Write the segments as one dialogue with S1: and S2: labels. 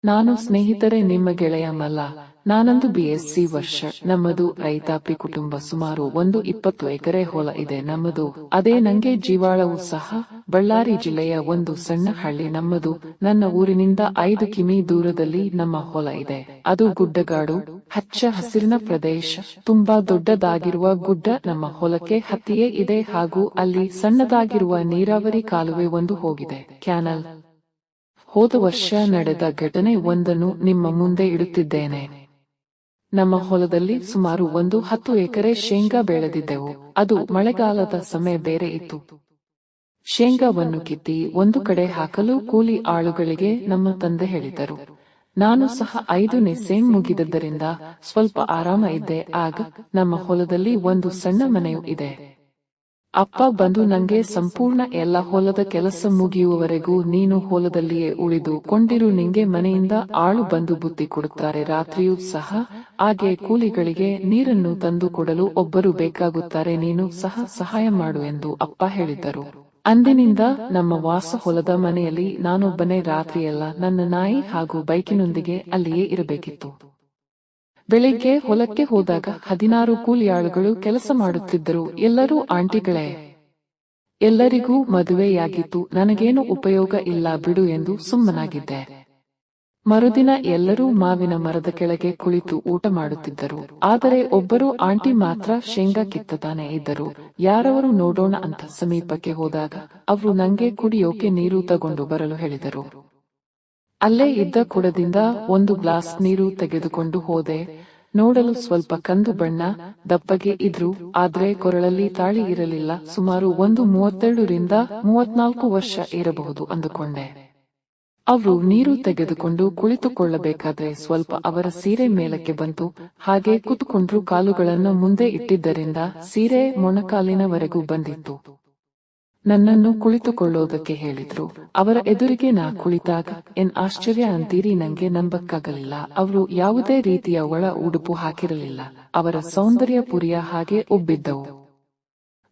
S1: ನಾನು ಸ್ನೇಹಿತರೆ ನಿಮ್ಮ ಗೆಳೆಯ ಮಲ್ಲ. ನಾನಂದು BSc ವರ್ಷ. ನಮ್ಮದು ರೈತಾಪಿ ಕುಟುಂಬ. ಸುಮಾರು 20 ಎಕರೆ ಹೊಲ ಇದೆ ನಮ್ಮದು. ಅದೇ ನಂಗೆ ಜೀವಾಳವೂ ಸಹ. ಬಳ್ಳಾರಿ ಜಿಲ್ಲೆಯ ಒಂದು ಸಣ್ಣ ಹಳ್ಳಿ ನಮ್ಮದು. ನನ್ನ ಊರಿನಿಂದ 5 ಕಿಮಿ ದೂರದಲ್ಲಿ ನಮ್ಮ ಹೊಲ ಇದೆ. ಅದು ಗುಡ್ಡಗಾಡು, ಹಚ್ಚ ಹಸಿರಿನ ಪ್ರದೇಶ. ತುಂಬಾ ದೊಡ್ಡದಾಗಿರುವ ಗುಡ್ಡ ನಮ್ಮ ಹೊಲಕ್ಕೆ ಹತ್ತಿಯೇ ಇದೆ ಹಾಗೂ ಅಲ್ಲಿ ಸಣ್ಣದಾಗಿರುವ ನೀರಾವರಿ ಕಾಲುವೆ ಒಂದು ಹೋಗಿದೆ, ಕ್ಯಾನಲ್. ಹೋದ ವರ್ಷ ನಡೆದ ಘಟನೆ ಒಂದನ್ನು ನಿಮ್ಮ ಮುಂದೆ ಇಡುತ್ತಿದ್ದೇನೆ. ನಮ್ಮ ಹೊಲದಲ್ಲಿ ಸುಮಾರು 10 ಎಕರೆ ಶೇಂಗಾ ಬೆಳೆದಿದ್ದೆವು. ಅದು ಮಳೆಗಾಲದ ಸಮಯ ಬೇರೆ ಇತ್ತು. ಶೇಂಗಾವನ್ನು ಕಿತ್ತಿ ಒಂದು ಕಡೆ ಹಾಕಲು ಕೂಲಿ ಆಳುಗಳಿಗೆ ನಮ್ಮ ತಂದೆ ಹೇಳಿದರು. ನಾನು ಸಹ 5ನೇ ಸೆಮ್ ಮುಗಿದದ್ದರಿಂದ ಸ್ವಲ್ಪ ಆರಾಮ ಇದ್ದೆ. ಆಗ ನಮ್ಮ ಹೊಲದಲ್ಲಿ ಒಂದು ಸಣ್ಣ ಮನೆಯೂ ಇದೆ. ಅಪ್ಪ ಬಂದು ನಂಗೆ ಸಂಪೂರ್ಣ ಎಲ್ಲ ಹೊಲದ ಕೆಲಸ ಮುಗಿಯುವವರೆಗೂ ನೀನು ಹೊಲದಲ್ಲಿಯೇ ಉಳಿದು ಕೊಂಡಿರು, ನಿಂಗೆ ಮನೆಯಿಂದ ಆಳು ಬಂದು ಬುತ್ತಿ ಕೊಡುತ್ತಾರೆ, ರಾತ್ರಿಯೂ ಸಹ. ಹಾಗೆ ಕೂಲಿಗಳಿಗೆ ನೀರನ್ನು ತಂದು ಕೊಡಲು ಒಬ್ಬರು ಬೇಕಾಗುತ್ತಾರೆ, ನೀನು ಸಹ ಸಹಾಯ ಮಾಡು ಎಂದು ಅಪ್ಪ ಹೇಳಿದ್ದರು. ಅಂದಿನಿಂದ ನಮ್ಮ ವಾಸ ಹೊಲದ ಮನೆಯಲ್ಲಿ ನಾನೊಬ್ಬನೇ ರಾತ್ರಿಯೆಲ್ಲ ನನ್ನ ನಾಯಿ ಹಾಗೂ ಬೈಕಿನೊಂದಿಗೆ ಅಲ್ಲಿಯೇ ಇರಬೇಕಿತ್ತು. ಬೆಳಿಗ್ಗೆ ಹೊಲಕ್ಕೆ ಹೋದಾಗ 16 ಕೂಲಿಯಾಳುಗಳು ಕೆಲಸ ಮಾಡುತ್ತಿದ್ದರು. ಎಲ್ಲರೂ ಆಂಟಿಗಳೇ. ಎಲ್ಲರಿಗೂ ಮದುವೆಯಾಗಿತ್ತು. ನನಗೇನು ಉಪಯೋಗ ಇಲ್ಲ ಬಿಡು ಎಂದು ಸುಮ್ಮನಾಗಿದ್ದೆ. ಮರುದಿನ ಎಲ್ಲರೂ ಮಾವಿನ ಮರದ ಕೆಳಗೆ ಕುಳಿತು ಊಟ ಮಾಡುತ್ತಿದ್ದರು. ಆದರೆ ಒಬ್ಬರು ಆಂಟಿ ಮಾತ್ರ ಶೇಂಗಾ ಕಿತ್ತತಾನೆ ಇದ್ದರು. ಯಾರವರು ನೋಡೋಣ ಅಂತ ಸಮೀಪಕ್ಕೆ ಹೋದಾಗ ಅವರು ನಂಗೆ ಕುಡಿಯೋಕೆ ನೀರು ತಗೊಂಡು ಬರಲು ಹೇಳಿದರು. ಅಲ್ಲೇ ಇದ್ದ ಕುಡದಿಂದ ಒಂದು ಗ್ಲಾಸ್ ನೀರು ತೆಗೆದುಕೊಂಡು ಹೋದೆ. ನೋಡಲು ಸ್ವಲ್ಪ ಕಂದು ಬಣ್ಣ, ದಪ್ಪಗೆ ಇದ್ರು. ಆದ್ರೆ ಕೊರಳಲ್ಲಿ ತಾಳಿ ಇರಲಿಲ್ಲ. ಸುಮಾರು ಒಂದು 32 ರಿಂದ 34 ವರ್ಷ ಇರಬಹುದು ಅಂದುಕೊಂಡೆ. ಅವರು ನೀರು ತೆಗೆದುಕೊಂಡು ಕುಳಿತುಕೊಳ್ಳಬೇಕಾದ್ರೆ ಸ್ವಲ್ಪ ಅವರ ಸೀರೆ ಮೇಲಕ್ಕೆ ಬಂತು. ಹಾಗೆ ಕೂತುಕೊಂಡ್ರು. ಕಾಲುಗಳನ್ನು ಮುಂದೆ ಇಟ್ಟಿದ್ದರಿಂದ ಸೀರೆ ಮೊಣಕಾಲಿನವರೆಗೂ ಬಂದಿತ್ತು. ನನ್ನನ್ನು ಕುಳಿತುಕೊಳ್ಳೋದಕ್ಕೆ ಹೇಳಿದ್ರು. ಅವರ ಎದುರಿಗೆ ನಾ ಕುಳಿತಾಗ ಏನ್ ಆಶ್ಚರ್ಯ ಅಂತೀರಿ, ನಂಗೆ ನಂಬಕ್ಕಾಗಲಿಲ್ಲ. ಅವರು ಯಾವುದೇ ರೀತಿಯ ಒಳ ಉಡುಪು ಹಾಕಿರಲಿಲ್ಲ. ಅವರ ಸೌಂದರ್ಯ ಪುರಿಯ ಹಾಗೆ ಉಬ್ಬಿದ್ದವು.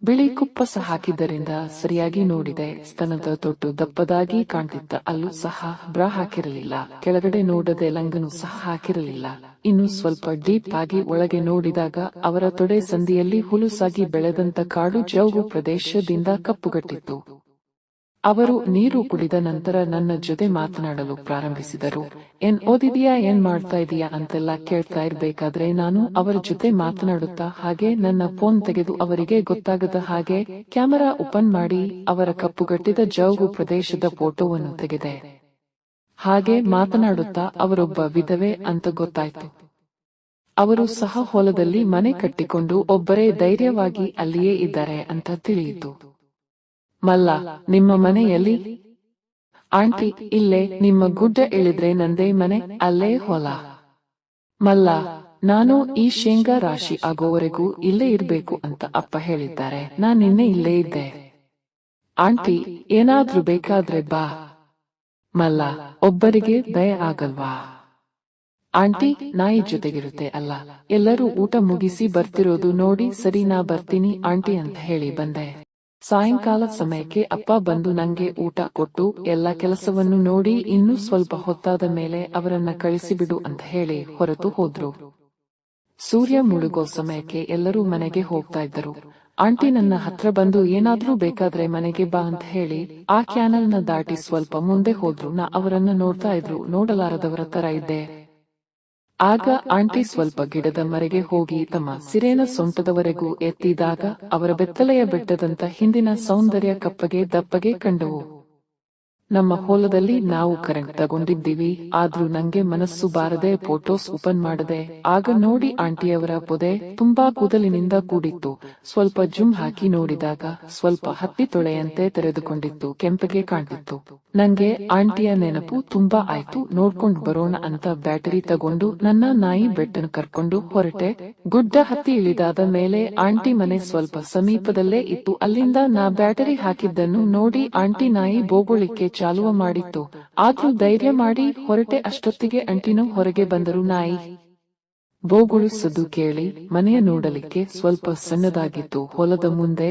S1: ಬಿಳಿ ಕುಪ್ಪಸ ಹಾಕಿದ್ದರಿಂದ ಸರಿಯಾಗಿ ನೋಡಿದೆ. ಸ್ತನದ ತೊಟ್ಟು ದಪ್ಪದಾಗಿ ಕಾಣ್ತಿತ್ತ. ಅಲ್ಲೂ ಸಹ ಬ್ರಾ ಹಾಕಿರಲಿಲ್ಲ. ಕೆಳಗಡೆ ನೋಡದೆ ಲಂಗನು ಸಹ ಹಾಕಿರಲಿಲ್ಲ. ಇನ್ನು ಸ್ವಲ್ಪ ಡೀಪ್ ಆಗಿ ಒಳಗೆ ನೋಡಿದಾಗ ಅವರ ತೊಡೆ ಸಂದಿಯಲ್ಲಿ ಹುಲುಸಾಗಿ ಬೆಳೆದಂತ ಕಾಡು ಜೌಗು ಪ್ರದೇಶದಿಂದ ಕಪ್ಪುಗಟ್ಟಿತ್ತು. ಅವರು ನೀರು ಕುಡಿದ ನಂತರ ನನ್ನ ಜೊತೆ ಮಾತನಾಡಲು ಪ್ರಾರಂಭಿಸಿದರು. ಏನ್ ಓದಿದೀಯಾ, ಏನ್ ಮಾಡ್ತಾ ಇದೀಯಾ ಅಂತೆಲ್ಲ ಕೇಳ್ತಾ ಇರ್ಬೇಕಾದ್ರೆ ನಾನು ಅವರ ಜೊತೆ ಮಾತನಾಡುತ್ತಾ ಹಾಗೆ ನನ್ನ ಫೋನ್ ತೆಗೆದು ಅವರಿಗೆ ಗೊತ್ತಾಗದ ಹಾಗೆ ಕ್ಯಾಮೆರಾ ಓಪನ್ ಮಾಡಿ ಅವರ ಕಪ್ಪುಗಟ್ಟಿದ ಜೌಗು ಪ್ರದೇಶದ ಫೋಟೋವನ್ನು ತೆಗೆದೆ. ಹಾಗೆ ಮಾತನಾಡುತ್ತಾ ಅವರೊಬ್ಬ ವಿಧವೆ ಅಂತ ಗೊತ್ತಾಯ್ತು. ಅವರು ಸಹ ಹೊಲದಲ್ಲಿ ಮನೆ ಕಟ್ಟಿಕೊಂಡು ಒಬ್ಬರೇ ಧೈರ್ಯವಾಗಿ ಅಲ್ಲಿಯೇ ಇದ್ದಾರೆ ಅಂತ ತಿಳಿಯಿತು. ಮಲ್ಲ, ನಿಮ್ಮ ಮನೆಯಲ್ಲಿ? ಆಂಟಿ, ಇಲ್ಲೇ ನಿಮ್ಮ ಗುಡ್ಡ ಇಳಿದ್ರೆ ನಂದೇ ಮನೆ, ಅಲ್ಲೇ ಹೊಲ. ಮಲ್ಲ, ನಾನು ಈ ಶೇಂಗಾ ರಾಶಿ ಆಗೋವರೆಗೂ ಇಲ್ಲೇ ಇರ್ಬೇಕು ಅಂತ ಅಪ್ಪ ಹೇಳಿದ್ದಾರೆ. ನಿನ್ನೆ ಇಲ್ಲೇ ಇದ್ದೆ. ಆಂಟಿ, ಏನಾದ್ರೂ ಬೇಕಾದ್ರೆ ಬಾ. ಮಲ್ಲ, ಒಬ್ಬರಿಗೆ ದಯ ಆಗಲ್ವಾ? ಆಂಟಿ, ನಾಯಿ ಜೊತೆಗಿರುತ್ತೆ ಅಲ್ಲ. ಎಲ್ಲರೂ ಊಟ ಮುಗಿಸಿ ಬರ್ತಿರೋದು ನೋಡಿ ಸರಿ ನಾ ಬರ್ತೀನಿ ಆಂಟಿ ಅಂತ ಹೇಳಿ ಬಂದೆ. ಸಾಯಂಕಾಲ ಸಮಯಕ್ಕೆ ಅಪ್ಪ ಬಂದು ನಂಗೆ ಊಟ ಕೊಟ್ಟು ಎಲ್ಲ ಕೆಲಸವನ್ನು ನೋಡಿ ಇನ್ನೂ ಸ್ವಲ್ಪ ಹೊತ್ತಾದ ಮೇಲೆ ಅವರನ್ನ ಕಳಿಸಿಬಿಡು ಅಂತ ಹೇಳಿ ಹೊರಟು ಹೋದ್ರು. ಸೂರ್ಯ ಮುಳುಗೋ ಸಮಯಕ್ಕೆ ಎಲ್ಲರೂ ಮನೆಗೆ ಹೋಗ್ತಾ ಇದ್ದರು. ಆಂಟಿ ನನ್ನ ಹತ್ರ ಬಂದು ಏನಾದ್ರೂ ಬೇಕಾದ್ರೆ ಮನೆಗೆ ಬಾ ಅಂತ ಹೇಳಿ ಆ ಕ್ಯಾನಲ್ ನ ದಾಟಿ ಸ್ವಲ್ಪ ಮುಂದೆ ಹೋದ್ರು. ನಾ ಅವರನ್ನ ನೋಡ್ತಾ ಇದ್ರು. ನೋಡಲಾರದವರ ತರ ಇದ್ದೆ. ಆಗ ಆಂಟಿ ಸ್ವಲ್ಪ ಗಿಡದ ಮರೆಗೆ ಹೋಗಿ ತಮ್ಮ ಸಿರೇನ ಸೊಂಟದವರೆಗೂ ಎತ್ತಿದಾಗ ಅವರ ಬೆತ್ತಲೆಯ ಬೆಟ್ಟದಂತ ಹಿಂದಿನ ಸೌಂದರ್ಯ ಕಪ್ಪಗೆ ದಪ್ಪಗೆ ಕಂಡವು. ನಮ್ಮ ಹೊಲದಲ್ಲಿ ನಾವು ಕರೆಂಟ್ ತಗೊಂಡಿದ್ದೀವಿ. ಆದ್ರೂ ನಂಗೆ ಮನಸ್ಸು ಬಾರದೆ ಫೋಟೋಸ್ ಓಪನ್ ಮಾಡದೆ. ಆಗ ನೋಡಿ ಆಂಟಿಯವರ ಪೊದೆ ತುಂಬಾ ಕೂದಲಿನಿಂದ ಕೂಡಿತ್ತು. ಸ್ವಲ್ಪ ಜುಮ್ ಹಾಕಿ ನೋಡಿದಾಗ ಸ್ವಲ್ಪ ಹತ್ತಿ ತೊಳೆಯಂತೆ ತೆರೆದುಕೊಂಡಿತ್ತು. ಕೆಂಪಗೆ ಕಾಣ್ತಿತ್ತು. ನಂಗೆ ಆಂಟಿಯ ನೆನಪು ತುಂಬಾ ಆಯ್ತು. ನೋಡ್ಕೊಂಡ್ ಬರೋಣ ಅಂತ ಬ್ಯಾಟರಿ ತಗೊಂಡು ನನ್ನ ನಾಯಿ ಬೆಟ್ಟನು ಕರ್ಕೊಂಡು ಹೊರಟೆ. ಗುಡ್ಡ ಹತ್ತಿ ಇಳಿದಾದ ಮೇಲೆ ಆಂಟಿ ಮನೆ ಸ್ವಲ್ಪ ಸಮೀಪದಲ್ಲೇ ಇತ್ತು. ಅಲ್ಲಿಂದ ನಾ ಬ್ಯಾಟರಿ ಹಾಕಿದ್ದನ್ನು ನೋಡಿ ಆಂಟಿ ನಾಯಿ ಬೋಗುಳಿಕೆ ಚಾಲುವ ಮಾಡಿತ್ತು. ಆದ್ರೂ ಧೈರ್ಯ ಮಾಡಿ ಹೊರಟೆ. ಅಷ್ಟೊತ್ತಿಗೆ ಆಂಟಿನೂ ಹೊರಗೆ ಬಂದರು. ನಾಯಿ ಬೋಗುಳು ಸದ್ದು ಕೇಳಿ ಮನೆಯ ನೋಡಲಿಕ್ಕೆ ಸ್ವಲ್ಪ ಸಣ್ಣದಾಗಿತ್ತು. ಹೊಲದ ಮುಂದೆ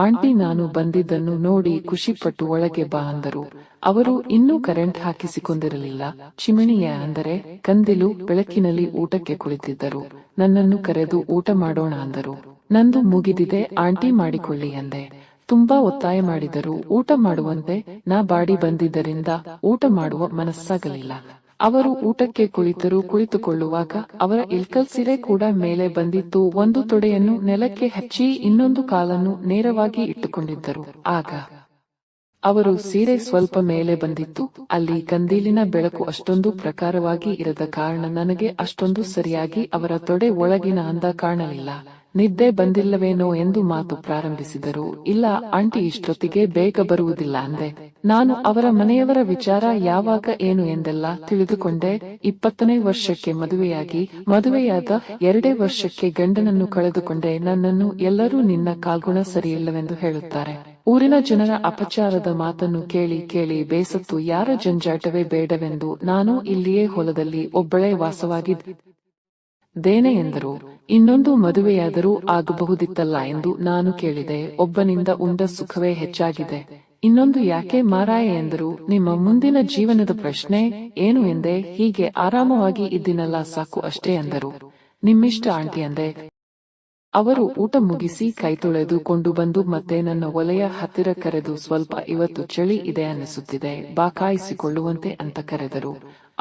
S1: ಆಂಟಿ ನಾನು ಬಂದಿದ್ದನ್ನು ನೋಡಿ ಖುಷಿಪಟ್ಟು ಒಳಗೆ ಬಾ ಅಂದರು. ಅವರು ಇನ್ನೂ ಕರೆಂಟ್ ಹಾಕಿಸಿಕೊಂಡಿರಲಿಲ್ಲ. ಚಿಮಣಿಯ ಅಂದರೆ ಕಂದಿಲು ಬೆಳಕಿನಲ್ಲಿ ಊಟಕ್ಕೆ ಕುಳಿತಿದ್ದರು. ನನ್ನನ್ನು ಕರೆದು ಊಟ ಮಾಡೋಣ ಅಂದರು. ನಂದು ಮುಗಿದಿದೆ ಆಂಟಿ ಮಾಡಿಕೊಳ್ಳಿ ಅಂದೆ. ತುಂಬಾ ಒತ್ತಾಯ ಮಾಡಿದರು ಊಟ ಮಾಡುವಂತೆ. ನಾ ಬಾಡಿ ಬಂದಿದ್ದರಿಂದ ಊಟ ಮಾಡುವ ಮನಸ್ಸಾಗಲಿಲ್ಲ. ಅವರು ಊಟಕ್ಕೆ ಕುಳಿತರು. ಕುಳಿತುಕೊಳ್ಳುವಾಗ ಅವರ ಇಳ್ಕಲ್ ಸೀರೆ ಕೂಡ ಮೇಲೆ ಬಂದಿತ್ತು. ಒಂದು ತೊಡೆಯನ್ನು ನೆಲಕ್ಕೆ ಹಚ್ಚಿ ಇನ್ನೊಂದು ಕಾಲನ್ನು ನೇರವಾಗಿ ಇಟ್ಟುಕೊಂಡಿದ್ದರು. ಆಗ ಅವರು ಸೀರೆ ಸ್ವಲ್ಪ ಮೇಲೆ ಬಂದಿತ್ತು. ಅಲ್ಲಿ ಕಂದೀಲಿನ ಬೆಳಕು ಅಷ್ಟೊಂದು ಪ್ರಖರವಾಗಿ ಇರದ ಕಾರಣ ನನಗೆ ಅಷ್ಟೊಂದು ಸರಿಯಾಗಿ ಅವರ ತೊಡೆ ಒಳಗಿನ ಅಂದ ಕಾಣಲಿಲ್ಲ. ನಿದ್ದೆ ಬಂದಿಲ್ಲವೇನೋ ಎಂದು ಮಾತು ಪ್ರಾರಂಭಿಸಿದರು. ಇಲ್ಲ ಆಂಟಿ ಇಷ್ಟೊತ್ತಿಗೆ ಬೇಗ ಬರುವುದಿಲ್ಲ ಅಂದೆ. ನಾನು ಅವರ ಮನೆಯವರ ವಿಚಾರ ಯಾವಾಗ ಏನು ಎಂದೆಲ್ಲ ತಿಳಿದುಕೊಂಡೆ. 20ನೇ ವರ್ಷಕ್ಕೆ ಮದುವೆಯಾದ 2 ವರ್ಷಕ್ಕೆ ಗಂಡನನ್ನು ಕಳೆದುಕೊಂಡೆ. ನನ್ನನ್ನು ಎಲ್ಲರೂ ನಿನ್ನ ಕಾಲ್ಗುಣ ಸರಿಯಿಲ್ಲವೆಂದು ಹೇಳುತ್ತಾರೆ. ಊರಿನ ಜನರ ಅಪಚಾರದ ಮಾತನ್ನು ಕೇಳಿ ಕೇಳಿ ಬೇಸತ್ತು ಯಾರ ಜಂಜಾಟವೇ ಬೇಡವೆಂದು ನಾನು ಇಲ್ಲಿಯೇ ಹೊಲದಲ್ಲಿ ಒಬ್ಬಳೇ ವಾಸವಾಗಿದ್ದೇನೆ ಎಂದರು. ಇನ್ನೊಂದು ಮದುವೆಯಾದರೂ ಆಗಬಹುದಿತ್ತಲ್ಲ ಎಂದು ನಾನು ಕೇಳಿದೆ. ಒಬ್ಬನಿಂದ ಉಂಡ ಸುಖವೇ ಹೆಚ್ಚಾಗಿದೆ, ಇನ್ನೊಂದು ಯಾಕೆ ಮಾರಾಯ ಎಂದರು. ನಿಮ್ಮ ಮುಂದಿನ ಜೀವನದ ಪ್ರಶ್ನೆ ಏನು ಎಂದೆ. ಹೀಗೆ ಆರಾಮವಾಗಿ ಇದ್ದೀನಲ್ಲ ಸಾಕು ಅಷ್ಟೇ ಎಂದರು. ನಿಮ್ಮಿಷ್ಟ ಆಂಟಿ ಅಂದೆ. ಅವರು ಊಟ ಮುಗಿಸಿ ಕೈತೊಳೆದು ಕೊಂಡು ಬಂದು ಮತ್ತೆ ನನ್ನ ಒಲೆಯ ಹತ್ತಿರ ಕರೆದು ಸ್ವಲ್ಪ ಇವತ್ತು ಚಳಿ ಇದೆ ಅನ್ನಿಸುತ್ತಿದೆ ಬಾ ಕಾಯಿಸಿಕೊಳ್ಳುವಂತೆ ಅಂತ ಕರೆದರು.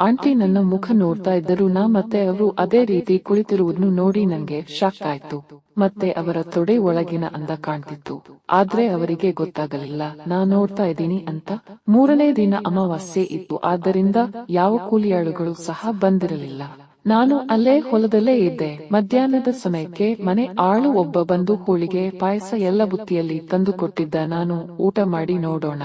S1: ಆಂಟಿ ನನ್ನ ಮುಖ ನೋಡ್ತಾ ಇದ್ದರು. ನಾ ಮತ್ತೆ ಅವರು ಅದೇ ರೀತಿ ಕುಳಿತಿರುವುದನ್ನು ನೋಡಿ ನಂಗೆ ಶಾಕ್ ಆಯ್ತು. ಮತ್ತೆ ಅವರ ತೊಡೆ ಒಳಗಿನ ಅಂದ ಕಾಣ್ತಿತ್ತು. ಆದ್ರೆ ಅವರಿಗೆ ಗೊತ್ತಾಗಲಿಲ್ಲ ನಾ ನೋಡ್ತಾ ಇದ್ದೀನಿ ಅಂತ. 3ನೇ ದಿನ ಅಮಾವಾಸ್ಯೆ ಇತ್ತು. ಆದ್ದರಿಂದ ಯಾವ ಕೂಲಿಯಾಳುಗಳು ಸಹ ಬಂದಿರಲಿಲ್ಲ. ನಾನು ಅಲ್ಲೇ ಹೊಲದಲ್ಲೇ ಇದ್ದೆ. ಮಧ್ಯಾಹ್ನದ ಸಮಯಕ್ಕೆ ಮನೆ ಆಳು ಒಬ್ಬ ಬಂದು ಹೋಳಿಗೆ ಪಾಯಸ ಎಲ್ಲ ಬುತ್ತಿಯಲ್ಲಿ ತಂದು ಕೊಟ್ಟಿದ್ದ. ನಾನು ಊಟ ಮಾಡಿ ನೋಡೋಣ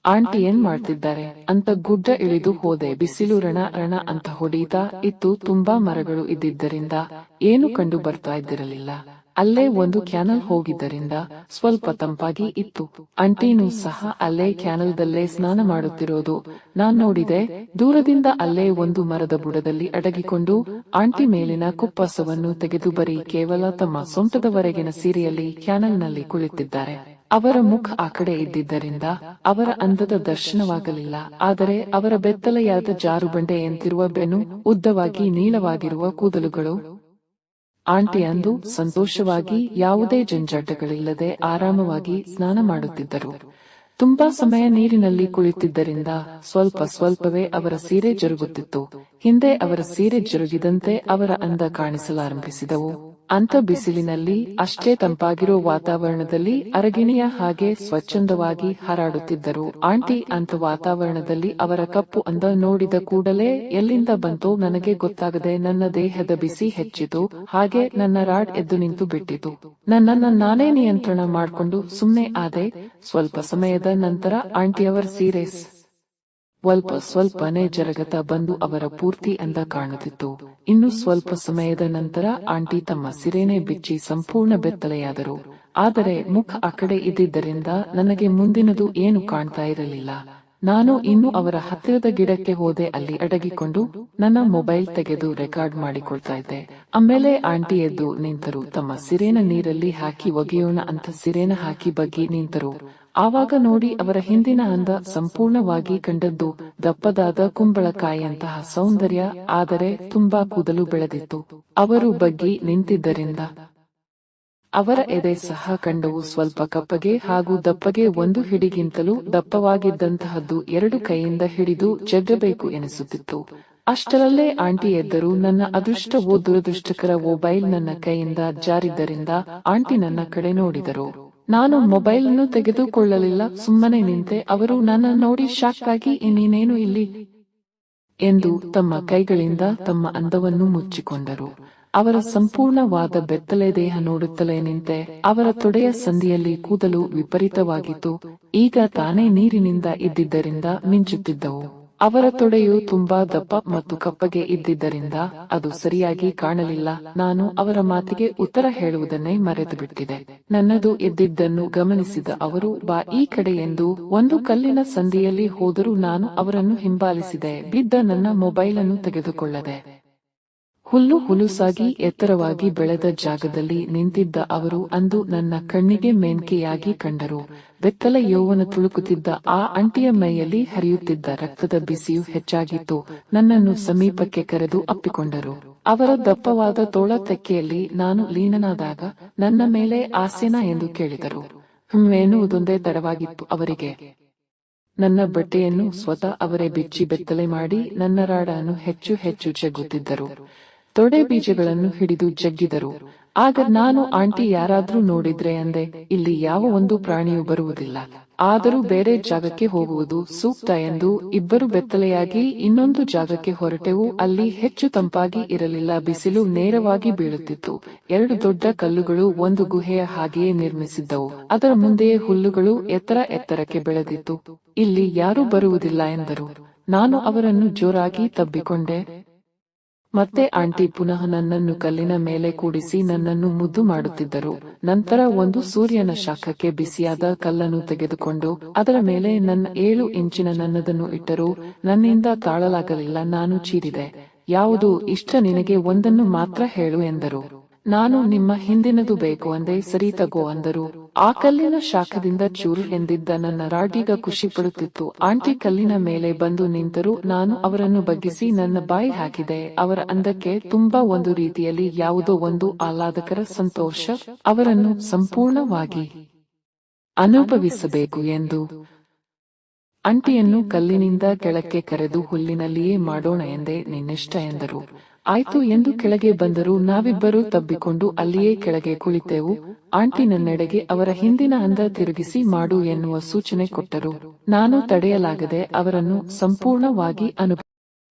S1: ಆಂಟಿ ಏನ್ ಮಾಡ್ತಿದ್ದಾರೆ ಅಂತ ಗುಡ್ಡ ಇಳಿದು ಹೋದೆ. ಬಿಸಿಲು ರಣ ರಣ ಅಂತ ಹೊಡೀತಾ ಇತ್ತು. ತುಂಬಾ ಮರಗಳು ಇದ್ದಿದ್ದರಿಂದ ಏನು ಕಂಡು ಬರ್ತಾ ಇದ್ದಿರಲಿಲ್ಲ. ಅಲ್ಲೇ ಒಂದು ಕ್ಯಾನಲ್ ಹೋಗಿದ್ದರಿಂದ ಸ್ವಲ್ಪ ತಂಪಾಗಿ ಇತ್ತು. ಆಂಟಿನೂ ಸಹ ಅಲ್ಲೇ ಕ್ಯಾನಲ್ದಲ್ಲೇ ಸ್ನಾನ ಮಾಡುತ್ತಿರೋದು ನಾನ್ ನೋಡಿದೆ. ದೂರದಿಂದ ಅಲ್ಲೇ ಒಂದು ಮರದ ಬುಡದಲ್ಲಿ ಅಡಗಿಕೊಂಡು ಆಂಟಿ ಮೇಲಿನ ಕುಪ್ಪಸವನ್ನು ತೆಗೆದು ಬರೀ ಕೇವಲ ತಮ್ಮ ಸೊಂಟದವರೆಗಿನ ಸೀರೆಯಲ್ಲಿ ಕ್ಯಾನಲ್ನಲ್ಲಿ ಕುಳಿತಿದ್ದಾರೆ. ಅವರ ಮುಖ ಆ ಕಡೆ ಇದ್ದಿದ್ದರಿಂದ ಅವರ ಅಂದದ ದರ್ಶನವಾಗಲಿಲ್ಲ. ಆದರೆ ಅವರ ಬೆತ್ತಲೆಯಾದ ಜಾರುಬಂಡೆಯಂತಿರುವ ಬೆನ್ನು, ಉದ್ದವಾಗಿ ನೀಳವಾಗಿರುವ ಕೂದಲುಗಳು. ಆಂಟಿ ಅಂದು ಸಂತೋಷವಾಗಿ ಯಾವುದೇ ಜಂಜಾಟಗಳಿಲ್ಲದೆ ಆರಾಮವಾಗಿ ಸ್ನಾನ ಮಾಡುತ್ತಿದ್ದರು. ತುಂಬಾ ಸಮಯ ನೀರಿನಲ್ಲಿ ಕುಳಿತಿದ್ದರಿಂದ ಸ್ವಲ್ಪ ಸ್ವಲ್ಪವೇ ಅವರ ಸೀರೆ ಜರುಗುತ್ತಿತ್ತು. ಹಿಂದೆ ಅವರ ಸೀರೆ ಜರುಗಿದಂತೆ ಅವರ ಅಂದ ಕಾಣಿಸಲಾರಂಭಿಸಿದವು. ಅಂತ ಬಿಸಿಲಿನಲ್ಲಿ ಅಷ್ಟೇ ತಂಪಾಗಿರೋ ವಾತಾವರಣದಲ್ಲಿ ಅರಗಿಣಿಯ ಹಾಗೆ ಸ್ವಚ್ಛಂದವಾಗಿ ಹಾರಾಡುತ್ತಿದ್ದರು ಆಂಟಿ. ಅಂತ ವಾತಾವರಣದಲ್ಲಿ ಅವರ ಕಪ್ಪು ಅಂದ ನೋಡಿದ ಕೂಡಲೇ ಎಲ್ಲಿಂದ ಬಂತೋ ನನಗೆ ಗೊತ್ತಾಗದೆ ನನ್ನ ದೇಹದ ಬಿಸಿ ಹೆಚ್ಚಿತು. ಹಾಗೆ ನನ್ನ ರಾಡ್ ಎದ್ದು ನಿಂತು ಬಿಟ್ಟಿತು. ನನ್ನನ್ನ ನಾನೇ ನಿಯಂತ್ರಣ ಮಾಡ್ಕೊಂಡು ಸುಮ್ನೆ ಆದೆ. ಸ್ವಲ್ಪ ಸಮಯದ ನಂತರ ಆಂಟಿಯವರ ಸೀರೆ ಸ್ವಲ್ಪನೇ ಜರಗತ ಬಂದು ಅವರ ಪೂರ್ತಿ ಅಂದ ಕಾಣುತ್ತಿತ್ತು. ಇನ್ನು ಸ್ವಲ್ಪ ಸಮಯದ ನಂತರ ಆಂಟಿ ತಮ್ಮ ಸಿರೇನೆ ಬಿಚ್ಚಿ ಸಂಪೂರ್ಣ ಬೆತ್ತಲೆಯಾದರು. ಆದರೆ ಮುಖ ಆ ಕಡೆ ಇದ್ದಿದ್ದರಿಂದ ನನಗೆ ಮುಂದಿನದು ಏನು ಕಾಣ್ತಾ ಇರಲಿಲ್ಲ. ನಾನು ಇನ್ನು ಅವರ ಹತ್ತಿರದ ಗಿಡಕ್ಕೆ ಹೋದೆ. ಅಲ್ಲಿ ಅಡಗಿಕೊಂಡು ನನ್ನ ಮೊಬೈಲ್ ತೆಗೆದು ರೆಕಾರ್ಡ್ ಮಾಡಿಕೊಳ್ತಾ ಇದ್ದೆ. ಆಮೇಲೆ ಆಂಟಿ ಎದ್ದು ನಿಂತರು. ತಮ್ಮ ಸಿರೇನ ನೀರಲ್ಲಿ ಹಾಕಿ ಒಗೆಯೋಣ ಅಂತ ಸಿರೇನ ಹಾಕಿ ಬಗ್ಗಿ ನಿಂತರು. ಆವಾಗ ನೋಡಿ ಅವರ ಹಿಂದಿನ ಅಂದ ಸಂಪೂರ್ಣವಾಗಿ ಕಂಡದ್ದು ದಪ್ಪದಾದ ಕುಂಬಳಕಾಯಿಯಂತಹ ಸೌಂದರ್ಯ. ಆದರೆ ತುಂಬಾ ಕೂದಲು ಬೆಳೆದಿತ್ತು. ಅವರು ಬಗ್ಗಿ ನಿಂತಿದ್ದರಿಂದ ಅವರ ಎದೆ ಸಹ ಕಂಡವು. ಸ್ವಲ್ಪ ಕಪ್ಪಗೆ ಹಾಗೂ ದಪ್ಪಗೆ. ಒಂದು ಹಿಡಿಗಿಂತಲೂ ದಪ್ಪವಾಗಿದ್ದಂತಹದ್ದು 2 ಕೈಯಿಂದ ಹಿಡಿದು ಜಗ್ಗಬೇಕು ಎನಿಸುತ್ತಿತ್ತು. ಅಷ್ಟರಲ್ಲೇ ಆಂಟಿ ಎದ್ದರು. ನನ್ನ ಅದೃಷ್ಟವೋ ದುರದೃಷ್ಟಕರ ಮೊಬೈಲ್ ನನ್ನ ಕೈಯಿಂದ ಜಾರಿದ್ದರಿಂದ ಆಂಟಿ ನನ್ನ ಕಡೆ ನೋಡಿದರು. ನಾನು ಮೊಬೈಲ್ ಅನ್ನು ತೆಗೆದುಕೊಳ್ಳಲಿಲ್ಲ. ಸುಮ್ಮನೆ ನಿಂತೆ. ಅವರು ನನ್ನ ನೋಡಿ ಶಾಕ್ ಆಗಿ ನೀನೇನು ಇಲ್ಲಿ ಎಂದು ತಮ್ಮ ಕೈಗಳಿಂದ ತಮ್ಮ ಅಂದವನ್ನು ಮುಚ್ಚಿಕೊಂಡರು. ಅವರ ಸಂಪೂರ್ಣವಾದ ಬೆತ್ತಲೆ ದೇಹ ನೋಡುತ್ತಲೇ ನಿಂತೆ. ಅವರ ತೊಡೆಯ ಸಂದಿಯಲ್ಲಿ ಕೂದಲು ವಿಪರೀತವಾಗಿತ್ತು. ಈಗ ತಾನೇ ನೀರಿನಿಂದ ಇದ್ದಿದ್ದರಿಂದ ಮಿಂಚುತ್ತಿದ್ದವು. ಅವರ ತೊಡೆಯು ತುಂಬಾ ದಪ್ಪ ಮತ್ತು ಕಪ್ಪಗೆ ಇದ್ದಿದ್ದರಿಂದ ಅದು ಸರಿಯಾಗಿ ಕಾಣಲಿಲ್ಲ. ನಾನು ಅವರ ಮಾತಿಗೆ ಉತ್ತರ ಹೇಳುವುದನ್ನೇ ಮರೆತು ಬಿಟ್ಟಿದೆ. ನನ್ನದು ಎದ್ದಿದ್ದನ್ನು ಗಮನಿಸಿದ ಅವರು ಬಾ ಈ ಕಡೆ ಎಂದು ಒಂದು ಕಲ್ಲಿನ ಸಂದಿಯಲ್ಲಿ ಹೋದರು. ನಾನು ಅವರನ್ನು ಹಿಂಬಾಲಿಸಿದೆ. ಬಿದ್ದ ನನ್ನ ಮೊಬೈಲ್ ಅನ್ನು ತೆಗೆದುಕೊಳ್ಳದೆ ಹುಲ್ಲು ಹುಲುಸಾಗಿ ಎತ್ತರವಾಗಿ ಬೆಳೆದ ಜಾಗದಲ್ಲಿ ನಿಂತಿದ್ದ ಅವರು ಅಂದು ನನ್ನ ಕಣ್ಣಿಗೆ ಮೇನ್ಕೆಯಾಗಿ ಕಂಡರು. ಬೆತ್ತಲ ಯೌವನ ತುಳುಕುತ್ತಿದ್ದ ಆ ಆಂಟಿಯ ಮೈಯಲ್ಲಿ ಹರಿಯುತ್ತಿದ್ದ ರಕ್ತದ ಬಿಸಿಯು ಹೆಚ್ಚಾಗಿತ್ತು. ನನ್ನನ್ನು ಸಮೀಪಕ್ಕೆ ಕರೆದು ಅಪ್ಪಿಕೊಂಡರು. ಅವರ ದಪ್ಪವಾದ ತೋಳ ತೆಕ್ಕೆಯಲ್ಲಿ ನಾನು ಲೀನನಾದಾಗ ನನ್ನ ಮೇಲೆ ಆಸೆನಾ ಎಂದು ಕೇಳಿದರು. ಎನ್ನುವುದೊಂದೇ ತಡವಾಗಿತ್ತು ಅವರಿಗೆ. ನನ್ನ ಬಟ್ಟೆಯನ್ನು ಸ್ವತಃ ಅವರೇ ಬಿಚ್ಚಿ ಬೆತ್ತಲೆ ಮಾಡಿ ನನ್ನ ರಾಡನ್ನು ಹೆಚ್ಚು ಹೆಚ್ಚು ಜಗ್ಗುತ್ತಿದ್ದರು. ತೊಡೆ ಬೀಜಗಳನ್ನು ಹಿಡಿದು ಜಗ್ಗಿದರು. ಆಗ ನಾನು, ಆಂಟಿ, ಯಾರಾದ್ರೂ ನೋಡಿದ್ರೆ ಅಂದೆ. ಇಲ್ಲಿ ಯಾವ ಒಂದು ಪ್ರಾಣಿಯೂ ಬರುವುದಿಲ್ಲ. ಆದರೂ ಬೇರೆ ಜಾಗಕ್ಕೆ ಹೋಗುವುದು ಸೂಕ್ತ ಎಂದು ಇಬ್ಬರು ಬೆತ್ತಲೆಯಾಗಿ ಇನ್ನೊಂದು ಜಾಗಕ್ಕೆ ಹೊರಟೆವು. ಅಲ್ಲಿ ಹೆಚ್ಚು ತಂಪಾಗಿ ಇರಲಿಲ್ಲ. ಬಿಸಿಲು ನೇರವಾಗಿ ಬೀಳುತ್ತಿತ್ತು. 2 ದೊಡ್ಡ ಕಲ್ಲುಗಳು ಒಂದು ಗುಹೆಯ ಹಾಗೆಯೇ ನಿರ್ಮಿಸಿದ್ದವು. ಅದರ ಮುಂದೆಯೇ ಹುಲ್ಲುಗಳು ಎತ್ತರಕ್ಕೆ ಬೆಳೆದಿತ್ತು. ಇಲ್ಲಿ ಯಾರೂ ಬರುವುದಿಲ್ಲ ಎಂದರು. ನಾನು ಅವರನ್ನು ಜೋರಾಗಿ ತಬ್ಬಿಕೊಂಡೆ. ಮತ್ತೆ ಆಂಟಿ ಪುನಃ ನನ್ನನ್ನು ಕಲ್ಲಿನ ಮೇಲೆ ಕೂಡಿಸಿ ನನ್ನನ್ನು ಮುದ್ದು ಮಾಡುತ್ತಿದ್ದರು. ನಂತರ ಒಂದು ಸೂರ್ಯನ ಶಾಖಕ್ಕೆ ಬಿಸಿಯಾದ ಕಲ್ಲನ್ನು ತೆಗೆದುಕೊಂಡು ಅದರ ಮೇಲೆ ನನ್ನ 7 ಇಂಚಿನ ನನ್ನದನ್ನು ಇಟ್ಟರು. ನನ್ನಿಂದ ತಾಳಲಾಗಲಿಲ್ಲ. ನಾನು ಚೀರಿದೆ. ಯಾವುದು ಇಷ್ಟ ನಿನಗೆ? ಒಂದನ್ನು ಮಾತ್ರ ಹೇಳು ಎಂದರು. ನಾನು, ನಿಮ್ಮ ಹಿಂದಿನದು ಬೇಕು ಅಂದೆ. ಸರಿ ತಗೋ ಅಂದರು. ಆ ಕಲ್ಲಿನ ಶಾಖದಿಂದ ಚೂರು ಎಂದಿದ್ದ ನನ್ನ ರಾಡೀಗ ಖುಷಿ ಪಡುತ್ತಿತ್ತು. ಆಂಟಿ ಕಲ್ಲಿನ ಮೇಲೆ ಬಂದು ನಿಂತರು. ನಾನು ಅವರನ್ನು ಬಗ್ಗಿಸಿ ನನ್ನ ಬಾಯಿ ಹಾಕಿದೆ. ಅವರ ಅಂದಕ್ಕೆ ತುಂಬಾ ಒಂದು ರೀತಿಯಲ್ಲಿ ಯಾವುದೋ ಒಂದು ಆಹ್ಲಾದಕರ ಸಂತೋಷ ಅವರನ್ನು ಸಂಪೂರ್ಣವಾಗಿ ಅನುಭವಿಸಬೇಕು ಎಂದು. ಆಂಟಿಯನ್ನು ಕಲ್ಲಿನಿಂದ ಕೆಳಕ್ಕೆ ಕರೆದು ಹುಲ್ಲಿನಲ್ಲಿಯೇ ಮಾಡೋಣ ಎಂದೆ. ನಿನ್ನಿಷ್ಟ ಎಂದರು. ಆಯ್ತು ಎಂದು ಕೆಳಗೆ ಬಂದರು. ನಾವಿಬ್ಬರೂ ತಬ್ಬಿಕೊಂಡು ಅಲ್ಲಿಯೇ ಕೆಳಗೆ ಕುಳಿತೆವು. ಆಂಟಿ ನನ್ನೆಡೆಗೆ ಅವರ ಹಿಂದಿನ ಅಂದ ತಿರುಗಿಸಿ ಮಾಡು ಎನ್ನುವ ಸೂಚನೆ ಕೊಟ್ಟರು. ನಾನು ತಡೆಯಲಾಗದೆ ಅವರನ್ನು ಸಂಪೂರ್ಣವಾಗಿ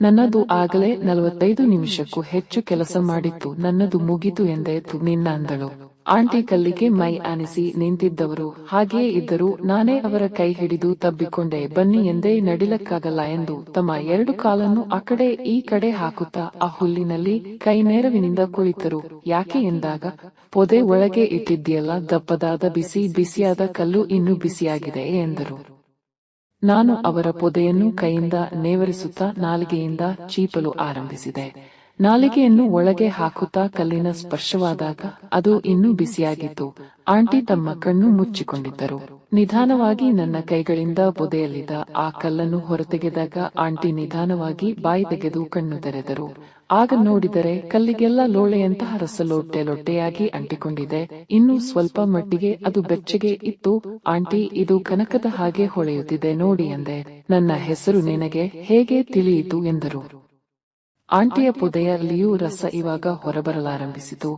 S1: ನನ್ನದು ಆಗಲೇ 45 ನಿಮಿಷಕ್ಕೂ ಹೆಚ್ಚು ಕೆಲಸ ಮಾಡಿತ್ತು. ನನ್ನದು ಮುಗಿತು ಎಂದೆ. ನಿನ್ನ ಅಂದಳು. ಆಂಟಿ ಕಲ್ಲಿಗೆ ಮೈ ಆನಿಸಿ ನಿಂತಿದ್ದವರು ಹಾಗೆಯೇ ಇದ್ದರು. ನಾನೇ ಅವರ ಕೈ ಹಿಡಿದು ತಬ್ಬಿಕೊಂಡೆ. ಬನ್ನಿ ಎಂದೇ. ನಡಿಲಕ್ಕಾಗಲ್ಲ ಎಂದು ತಮ್ಮ 2 ಕಾಲನ್ನು ಆ ಕಡೆ ಈ ಕಡೆ ಹಾಕುತ್ತಾ ಆ ಹುಲ್ಲಿನಲ್ಲಿ ಕೈ ನೆರವಿನಿಂದ ಕುಳಿತರು. ಯಾಕೆ ಎಂದಾಗ, ಪೊದೆ ಒಳಗೆ ಇಟ್ಟಿದ್ಯಲ್ಲ, ದಪ್ಪದಾದ ಬಿಸಿಯಾದ ಕಲ್ಲು ಇನ್ನೂ ಬಿಸಿಯಾಗಿದೆ ಎಂದರು. ನಾನು ಅವರ ಪೊದೆಯನ್ನು ಕೈಯಿಂದ ನೇವರಿಸುತ್ತಾ ನಾಲಿಗೆಯಿಂದ ಚೀಪಲು ಆರಂಭಿಸಿದೆ. ನಾಲಿಗೆಯನ್ನು ಒಳಗೆ ಹಾಕುತ್ತಾ ಕಲ್ಲಿನ ಸ್ಪರ್ಶವಾದಾಗ ಅದು ಇನ್ನೂ ಬಿಸಿಯಾಗಿತ್ತು. ಆಂಟಿ ತಮ್ಮ ಕಣ್ಣು ಮುಚ್ಚಿಕೊಂಡಿದ್ದರು. ನಿಧಾನವಾಗಿ ನನ್ನ ಕೈಗಳಿಂದ ಪೊದೆಯಲ್ಲಿದ್ದ ಆ ಕಲ್ಲನ್ನು ಹೊರತೆಗೆದಾಗ ಆಂಟಿ ನಿಧಾನವಾಗಿ ಬಾಯಿ ತೆಗೆದು ಕಣ್ಣು ತೆರೆದರು. ಆಗ ನೋಡಿದರೆ ಕಲ್ಲಿಗೆಲ್ಲ ಲೋಳೆಯಂತಹ ರಸ ಲೊಟ್ಟೆಯಾಗಿ ಅಂಟಿಕೊಂಡಿದೆ. ಇನ್ನು ಸ್ವಲ್ಪ ಮಟ್ಟಿಗೆ ಅದು ಬೆಚ್ಚಗೆ ಇತ್ತು. ಆಂಟಿ, ಇದು ಕನಕದ ಹಾಗೆ ಹೊಳೆಯುತ್ತಿದೆ ನೋಡಿ ಎಂದೆ. ನನ್ನ ಹೆಸರು ನಿನಗೆ ಹೇಗೆ ತಿಳಿಯಿತು ಎಂದರು. ಆಂಟಿಯ ಪೊದೆಯಲ್ಲಿಯೂ ರಸ ಇವಾಗ ಹೊರಬರಲಾರಂಭಿಸಿತು.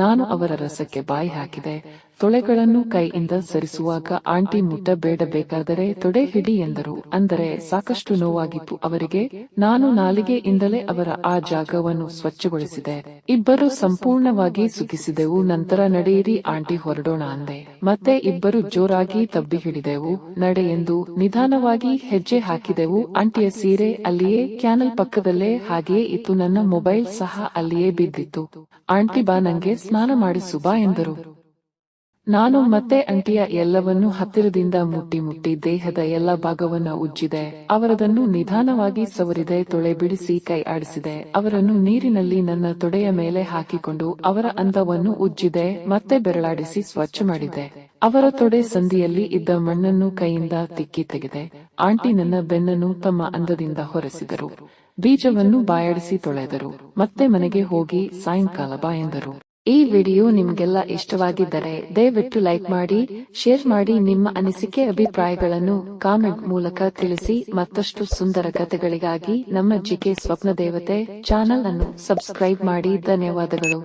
S1: ನಾನು ಅವರ ರಸಕ್ಕೆ ಬಾಯಿ ಹಾಕಿದೆ. ತೊಳೆಗಳನ್ನು ಕೈಯಿಂದ ಸರಿಸುವಾಗ ಆಂಟಿ ಮುಟ್ಟಬೇಡಬೇಕಾದರೆ ತೊಡೆ ಹಿಡಿ ಎಂದರು. ಅಂದರೆ ಸಾಕಷ್ಟು ನೋವಾಗಿತ್ತು ಅವರಿಗೆ. ನಾನು ನಾಲಿಗೆಯಿಂದಲೇ ಅವರ ಆ ಜಾಗವನ್ನು ಸ್ವಚ್ಛಗೊಳಿಸಿದೆ. ಇಬ್ಬರು ಸಂಪೂರ್ಣವಾಗಿ ಸುಖಿಸಿದೆವು. ನಂತರ ನಡೆಯಿರಿ ಆಂಟಿ, ಹೊರಡೋಣ ಅಂದೆ. ಮತ್ತೆ ಇಬ್ಬರು ಜೋರಾಗಿ ತಬ್ಬಿ ಹಿಡಿದೆವು. ನಡೆ ಎಂದು ನಿಧಾನವಾಗಿ ಹೆಜ್ಜೆ ಹಾಕಿದೆವು. ಆಂಟಿಯ ಸೀರೆ ಅಲ್ಲಿಯೇ ಕ್ಯಾನಲ್ ಪಕ್ಕದಲ್ಲೇ ಹಾಗೆಯೇ ಇತ್ತು. ನನ್ನ ಮೊಬೈಲ್ ಸಹ ಅಲ್ಲಿಯೇ ಬಿದ್ದಿತ್ತು. ಆಂಟಿ, ಬಾ, ನಂಗೆ ಸ್ನಾನ ಮಾಡಿಸು ಬಾ ಎಂದರು. ನಾನು ಮತ್ತೆ ಆಂಟಿಯ ಎಲ್ಲವನ್ನೂ ಹತ್ತಿರದಿಂದ ಮುಟ್ಟಿ ದೇಹದ ಎಲ್ಲ ಭಾಗವನ್ನ ಉಜ್ಜಿದೆ. ಅವರದನ್ನು ನಿಧಾನವಾಗಿ ಸವರಿದೆ. ತೊಳೆ ಬಿಡಿಸಿ ಕೈ ಆಡಿಸಿದೆ. ಅವರನ್ನು ನೀರಿನಲ್ಲಿ ನನ್ನ ತೊಡೆಯ ಮೇಲೆ ಹಾಕಿಕೊಂಡು ಅವರ ಅಂದವನ್ನು ಉಜ್ಜಿದೆ. ಮತ್ತೆ ಬೆರಳಾಡಿಸಿ ಸ್ವಚ್ಛ ಮಾಡಿದೆ. ಅವರ ತೊಡೆ ಸಂದಿಯಲ್ಲಿ ಇದ್ದ ಮಣ್ಣನ್ನು ಕೈಯಿಂದ ತಿಕ್ಕಿ ತೆಗೆದೆ. ಆಂಟಿ ನನ್ನ ಬೆನ್ನನ್ನು ತಮ್ಮ ಅಂದದಿಂದ ಹೊರೆಸಿದರು. ಬೀಜವನ್ನು ಬಾಯಾಡಿಸಿ ತೊಳೆದರು. ಮತ್ತೆ ಮನೆಗೆ ಹೋಗಿ ಸಾಯಂಕಾಲ ಬಾ ಎಂದರು. ಈ ವಿಡಿಯೋ ನಿಮ್ಗೆಲ್ಲ ಇಷ್ಟವಾಗಿದ್ದರೆ ದಯವಿಟ್ಟು ಲೈಕ್ ಮಾಡಿ, ಶೇರ್ ಮಾಡಿ. ನಿಮ್ಮ ಅನಿಸಿಕೆ ಅಭಿಪ್ರಾಯಗಳನ್ನು ಕಾಮೆಂಟ್ ಮೂಲಕ ತಿಳಿಸಿ. ಮತ್ತಷ್ಟು ಸುಂದರ ಕಥೆಗಳಿಗಾಗಿ ನಮ್ಮ ಜಿಕೆ ಸ್ವಪ್ನ ದೇವತೆ ಚಾನೆಲ್ ಅನ್ನು ಸಬ್ಸ್ಕ್ರೈಬ್ ಮಾಡಿ. ಧನ್ಯವಾದಗಳು.